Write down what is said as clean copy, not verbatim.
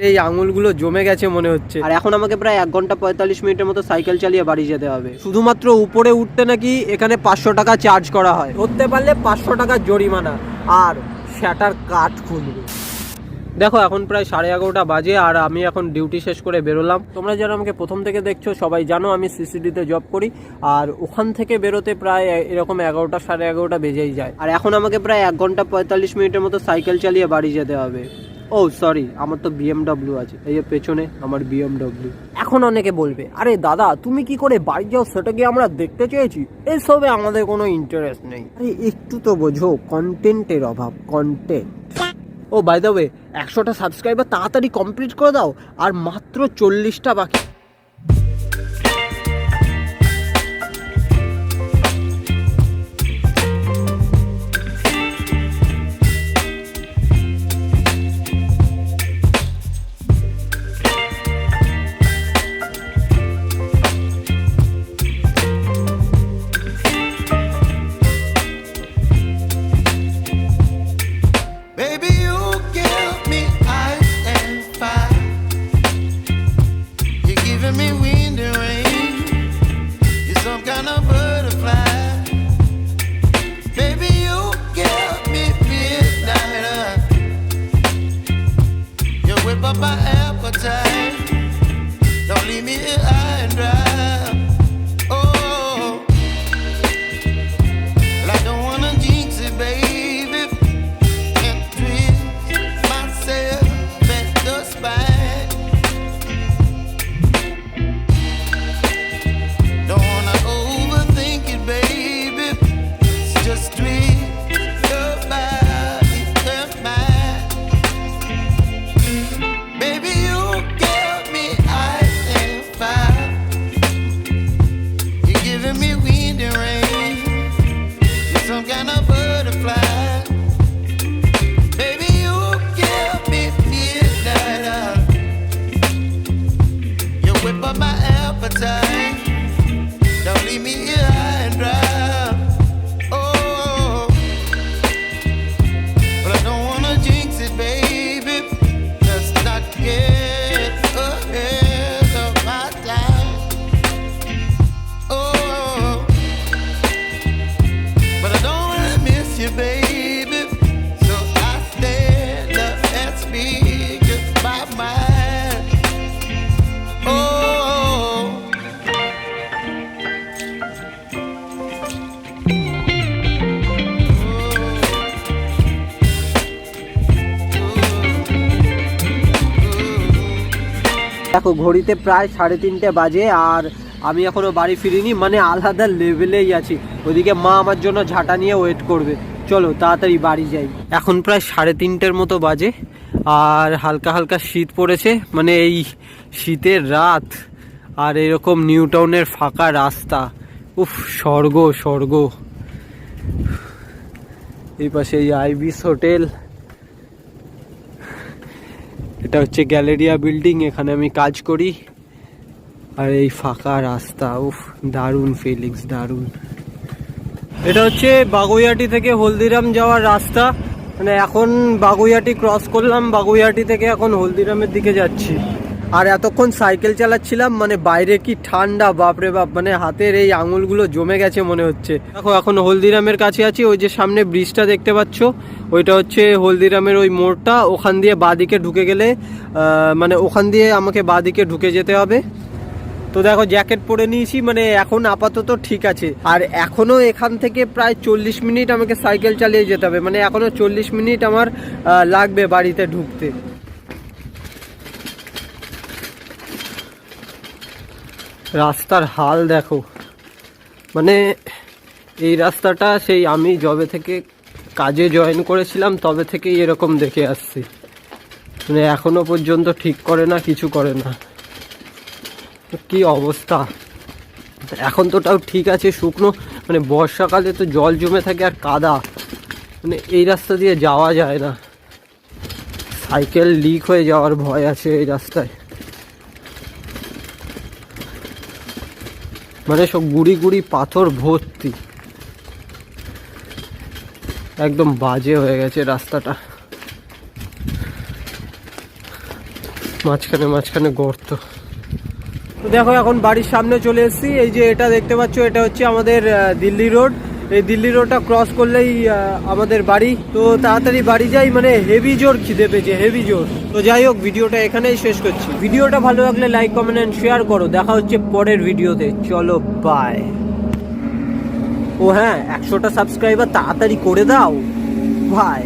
এই আঙুলগুলো জমে গেছে মনে হচ্ছে। আর এখন আমাকে প্রায় 1 ঘন্টা 45 মিনিটের মতো সাইকেল চালিয়ে বাড়ি যেতে হবে। শুধুমাত্র উপরে উঠতে নাকি এখানে 500 টাকা চার্জ করা হয়, ধরতে পারলে 500 টাকা জরিমানা আর শ্যাটার কাঠ খুলবে। দেখো এখন প্রায় 11:30 বাজে আর আমি এখন ডিউটি শেষ করে বেরোলাম। তোমরা যারা আমাকে প্রথম থেকে দেখছো সবাই জানো আমি সিসিডিতে জব করি, আর ওখান থেকে বেরোতে প্রায় এরকম 11টা 11:30 বেজেই যায়। আর এখন আমাকে প্রায় 1 ঘন্টা 45 মিনিটের মতো সাইকেল চালিয়ে বাড়ি যেতে হবে। ও সরি, আমার তো BMW আছে, এই যে পেছনে আমার BMW। এখন অনেকে বলবে, আরে দাদা তুমি কি করে বাড়ি যাও সেটা কি আমরা দেখতে চেয়েছি, এসবে আমাদের কোনো ইন্টারেস্ট নেই। আরে একটু তো বোঝো, কন্টেন্টের অভাব, content. Oh by the way, 100টা সাবস্ক্রাইবার তাড়াতাড়ি কমপ্লিট করে দাও, আর মাত্র 40টা বাকি। দেখো ঘড়িতে প্রায় 3:30 বাজে আর আমি এখনো বাড়ি ফিরিনি, মানে আলাদা লেভেলেই আছি। ওদিকে মা আমার জন্য ঝাঁটা নিয়ে ওয়েট করবে। চলো তাড়াতাড়ি বাড়ি যাই। এখন প্রায় 3:30 মতো বাজে আর হালকা হালকা শীত পড়েছে, মানে এই শীতের রাত আর এরকম নিউ টাউনের ফাঁকা রাস্তা, উফ স্বর্গ স্বর্গ। এই পাশে এই আইবিস হোটেল, এটা হচ্ছে গ্যালেরিয়া বিল্ডিং, এখানে আমি কাজ করি। আর এই ফাঁকা রাস্তা, উফ দারুণ ফিলিংস, দারুণ। এটা হচ্ছে বাগুইহাটি থেকে হলদিরাম যাওয়ার রাস্তা, মানে এখন বাগুইহাটি ক্রস করলাম, বাগুইহাটি থেকে এখন হলদিরামের দিকে যাচ্ছি। আর এতক্ষণ সাইকেল চালাচ্ছিলাম, মানে বাইরে কি ঠান্ডা, বাপরে বাপ, মানে হাতের এই আঙুলগুলো জমে গেছে মনে হচ্ছে। দেখো এখন হলদিরামের কাছে আছি, ওই যে সামনে ব্রিজটা দেখতে পাচ্ছ, ওইটা হচ্ছে হলদিরামের ওই মোড়টা। ওখান দিয়ে বাঁদিকে ঢুকে গেলে মানে ওখান দিয়ে আমাকে বাঁদিকে ঢুকে যেতে হবে। তো দেখো জ্যাকেট পরে নিয়েছি, মানে এখন আপাতত ঠিক আছে। আর এখনো এখান থেকে প্রায় 40 মিনিট আমাকে সাইকেল চালিয়ে যেতে হবে, মানে এখনো 40 মিনিট আমার লাগবে বাড়িতে ঢুকতে। রাস্তার হাল দেখো, মানে এই রাস্তাটা সেই আমি যবে থেকে কাজে জয়েন করেছিলাম তবে থেকেই এরকম দেখে আসছি, মানে এখনো পর্যন্ত ঠিক করে না, কিছু করে না। কি অবস্থা, এখন তো তাও ঠিক আছে শুকনো, মানে বর্ষাকালে তো জল জমে থাকে আর কাদা, মানে এই রাস্তা দিয়ে যাওয়া যায় না, সাইকেল লিক হয়ে যাওয়ার ভয় আছে এই রাস্তায়। মানে সব গুড়ি গুড়ি পাথর ভর্তি, একদম বাজে হয়ে গেছে রাস্তাটা। মাঝখানে গর্ত। তো দেখো এখন বাড়ির সামনে চলে এসেছি। এই যে এটা দেখতে পাচ্ছ, এটা হচ্ছে আমাদের দিল্লি রোড। এই দিল্লি রোডটা ক্রস করলেই আমাদের বাড়ি। তো তাড়াতাড়ি বাড়ি যাই, মানে হেভি জোর খিদে পেয়েছে, হেভি জোর। তো যাই হোক, ভিডিওটা এখানেই শেষ করছি। ভিডিওটা ভালো লাগলে লাইক, কমেন্ট এন্ড শেয়ার করো। দেখা হচ্ছে পরের ভিডিওতে। চলো বাই। ও হ্যাঁ, 100টা সাবস্ক্রাইবার তাড়াতাড়ি করে দাও ভাই।